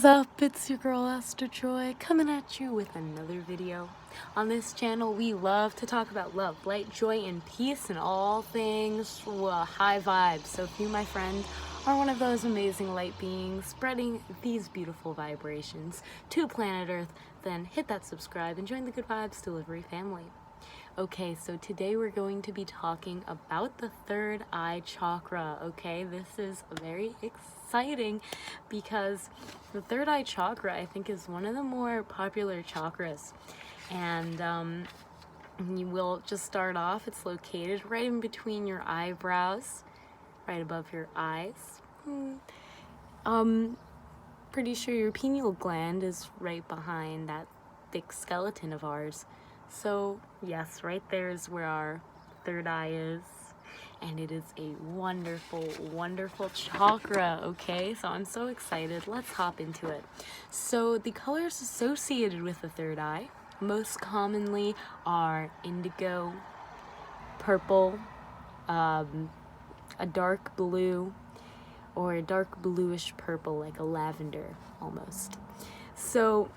up? It's your girl Esther Joy coming at you with another video. On this channel we love to talk about love, light, joy, and peace and all things high vibes. So if you, my friend, are one of those amazing light beings spreading these beautiful vibrations to planet Earth, then hit that subscribe and join the Good Vibes Delivery family. Okay, so today we're going to be talking about the third eye chakra, okay? This is very exciting because the third eye chakra, I think, is one of the more popular chakras. And you will just start off, it's located right in between your eyebrows, right above your eyes. Pretty sure your pineal gland is right behind that thick skeleton of ours. So yes, right there is where our third eye is, and it is a wonderful, wonderful chakra, okay? So I'm so excited. Let's hop into it. So the colors associated with the third eye most commonly are indigo, purple, a dark blue, or a dark bluish purple, like a lavender almost. So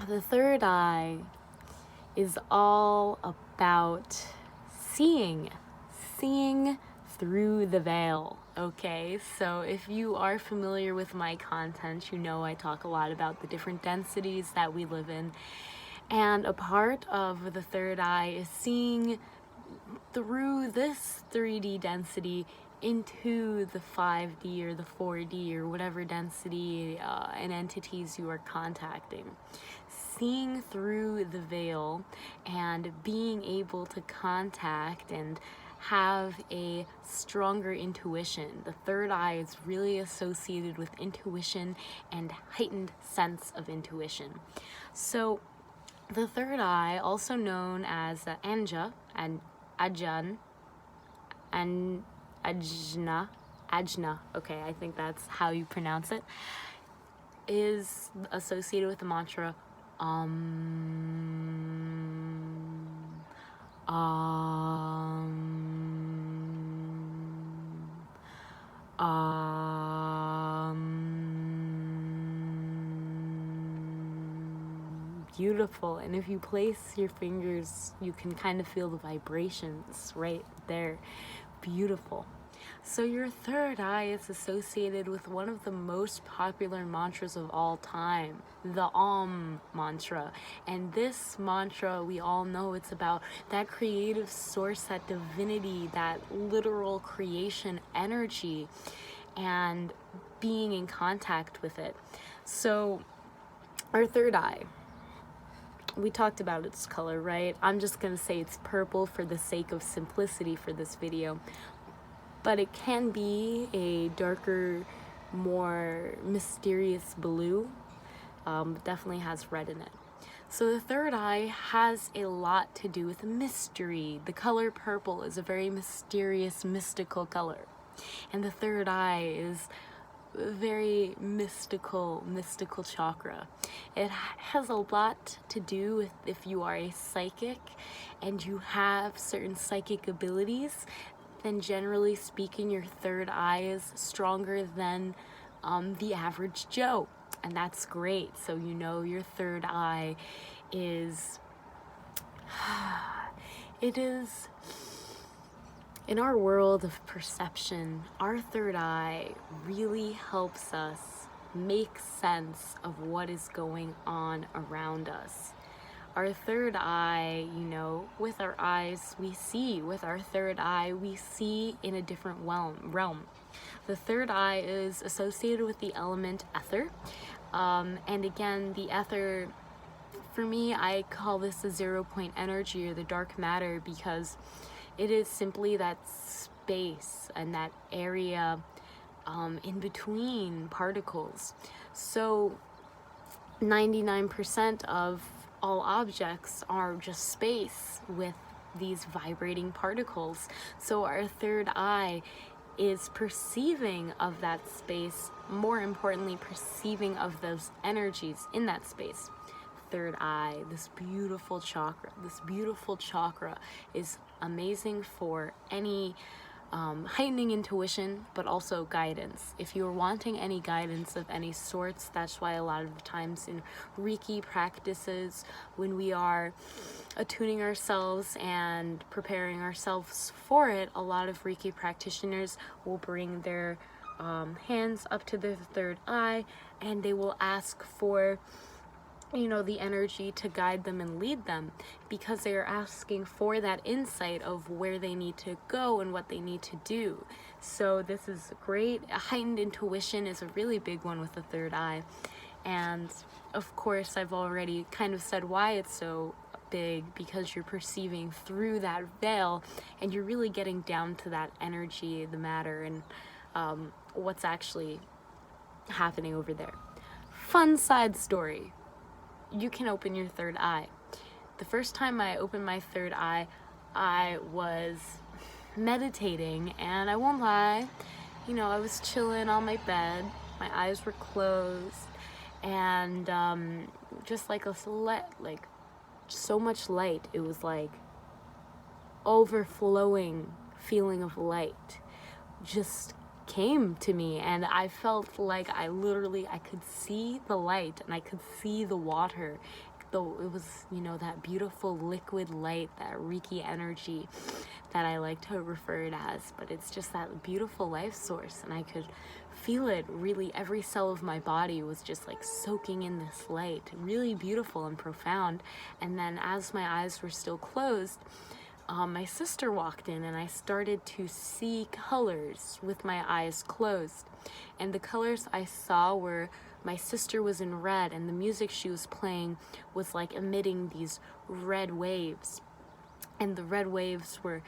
the third eye is all about seeing through the veil, okay? So if you are familiar with my content, you know I talk a lot about the different densities that we live in, and a part of the third eye is seeing through this 3D density into the 5D or the 4D or whatever density and entities you are contacting. Seeing through the veil and being able to contact and have a stronger intuition. The third eye is really associated with intuition and heightened sense of intuition. So the third eye, also known as Anja and Ajna, okay, I think that's how you pronounce it, is associated with the mantra beautiful. And if you place your fingers, you can kind of feel the vibrations right there. Beautiful. So your third eye is associated with one of the most popular mantras of all time, the Om mantra. And this mantra, we all know it's about that creative source, that divinity, that literal creation energy, and being in contact with it. So our third eye, we talked about its color, right? I'm just gonna say it's purple for the sake of simplicity for this video. But it can be a darker, more mysterious blue. Definitely has red in it. So the third eye has a lot to do with mystery. The color purple is a very mysterious, mystical color. And the third eye is a very mystical chakra. It has a lot to do with if you are a psychic and you have certain psychic abilities, then generally speaking, your third eye is stronger than the average Joe, and that's great. So you know your third eye is, it is, in our world of perception, our third eye really helps us make sense of what is going on around us. Our third eye, you know, with our eyes we see. With our third eye, we see in a different realm. The third eye is associated with the element ether. And again, the ether, for me, I call this the 0-point energy or the dark matter, because it is simply that space and that area in between particles. So 99% of all objects are just space with these vibrating particles. So our third eye is perceiving of that space, more importantly, perceiving of those energies in that space. Third eye, this beautiful chakra is amazing for any heightening intuition, but also guidance. If you're wanting any guidance of any sorts, that's why a lot of the times in Reiki practices, when we are attuning ourselves and preparing ourselves for it, a lot of Reiki practitioners will bring their hands up to their third eye, and they will ask for the energy to guide them and lead them, because they are asking for that insight of where they need to go and what they need to do. So this is great. A heightened intuition is a really big one with the third eye. And of course, I've already kind of said why it's so big, because you're perceiving through that veil and you're really getting down to that energy, the matter, and what's actually happening over there. Fun side story. You can open your third eye. The first time I opened my third eye, I was meditating, and I won't lie, I was chilling on my bed, my eyes were closed, and just like so much light, it was like overflowing feeling of light just came to me, and I felt like I could see the light and I could see the water, though it was that beautiful liquid light, that Reiki energy that I like to refer it as, but it's just that beautiful life source, and I could feel it. Really, every cell of my body was just like soaking in this light, really beautiful and profound. And then as my eyes were still closed, my sister walked in, and I started to see colors with my eyes closed. And the colors I saw were, my sister was in red, and the music she was playing was like emitting these red waves. And the red waves were,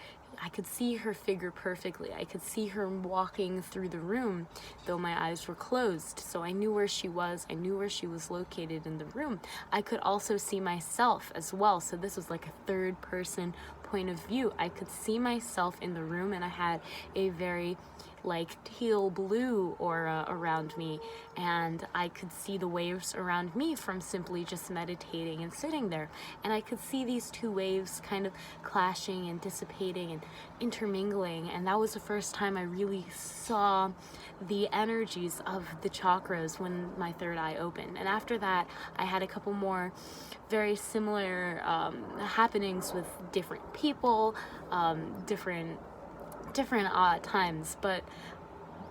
I could see her figure perfectly. I could see her walking through the room, though my eyes were closed. So I knew where she was. I knew where she was located in the room. I could also see myself as well. So this was like a third person point of view. I could see myself in the room, and I had a very like teal blue aura around me, and I could see the waves around me from simply just meditating and sitting there. And I could see these two waves kind of clashing and dissipating and intermingling, and that was the first time I really saw the energies of the chakras when my third eye opened. And after that, I had a couple more very similar happenings with different people, different times, but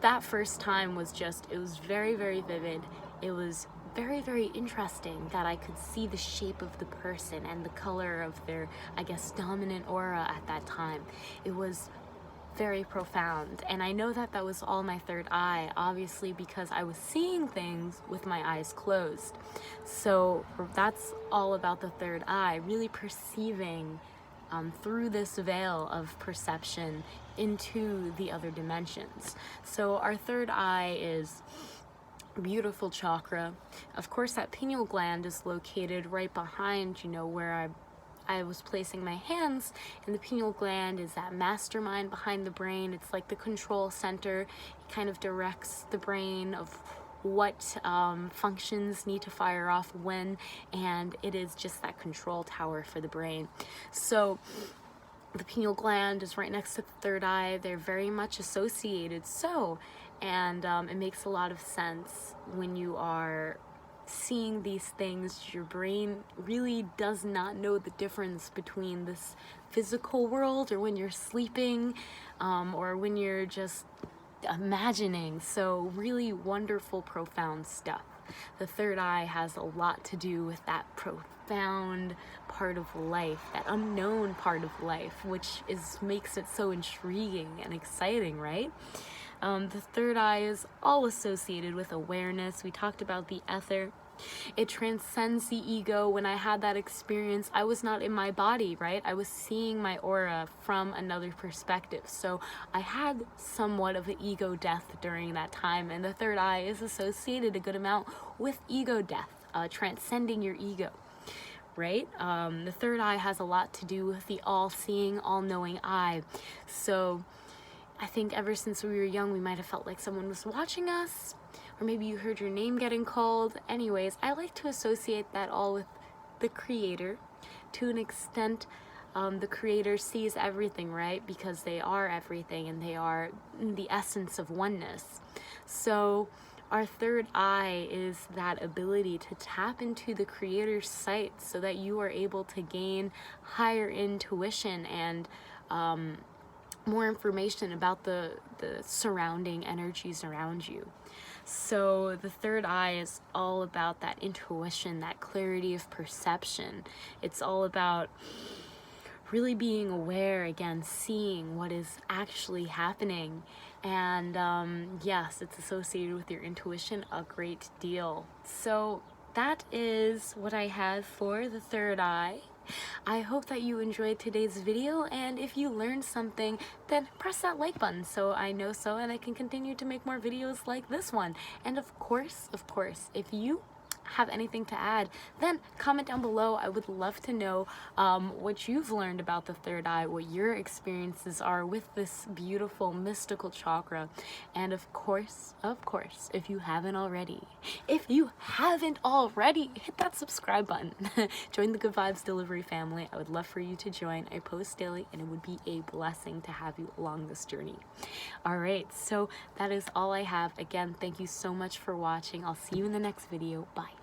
that first time was it was very, very vivid. It was very, very interesting that I could see the shape of the person and the color of their, I guess, dominant aura at that time. It was very profound, and I know that was all my third eye, obviously, because I was seeing things with my eyes closed. So that's all about the third eye, really perceiving through this veil of perception into the other dimensions. So our third eye is beautiful chakra. Of course, that pineal gland is located right behind, where I was placing my hands, and the pineal gland is that mastermind behind the brain. It's like the control center. It kind of directs the brain of what functions need to fire off when, and it is just that control tower for the brain. So the pineal gland is right next to the third eye. They're very much associated. And it makes a lot of sense when you are seeing these things. Your brain really does not know the difference between this physical world, or when you're sleeping, or when you're just imagining. So really wonderful, profound stuff. The third eye has a lot to do with that profound part of life, that unknown part of life, which makes it so intriguing and exciting, right? The third eye is all associated with awareness. We talked about the ether. It transcends the ego. When I had that experience, I was not in my body, right? I was seeing my aura from another perspective. So I had somewhat of an ego death during that time, and the third eye is associated a good amount with ego death, transcending your ego, right? The third eye has a lot to do with the all-seeing, all-knowing eye. So I think ever since we were young, we might have felt like someone was watching us, or maybe you heard your name getting called. Anyways, I like to associate that all with the Creator to an extent. the creator sees everything, right? Because they are everything and they are the essence of oneness. So our third eye is that ability to tap into the creator's sight so that you are able to gain higher intuition and more information about the surrounding energies around you. So the third eye is all about that intuition, that clarity of perception. It's all about really being aware, again, seeing what is actually happening. And yes, it's associated with your intuition a great deal. So that is what I have for the third eye. I hope that you enjoyed today's video, and if you learned something, then press that like button so I know so, and I can continue to make more videos like this one. And of course, if you have anything to add, then comment down below. I would love to know what you've learned about the third eye, what your experiences are with this beautiful mystical chakra. And of course, if you haven't already, hit that subscribe button. Join the Good Vibes Delivery family. I would love for you to join. I post daily, and it would be a blessing to have you along this journey. All right, so that is all I have. Again, thank you so much for watching. I'll see you in the next video. Bye.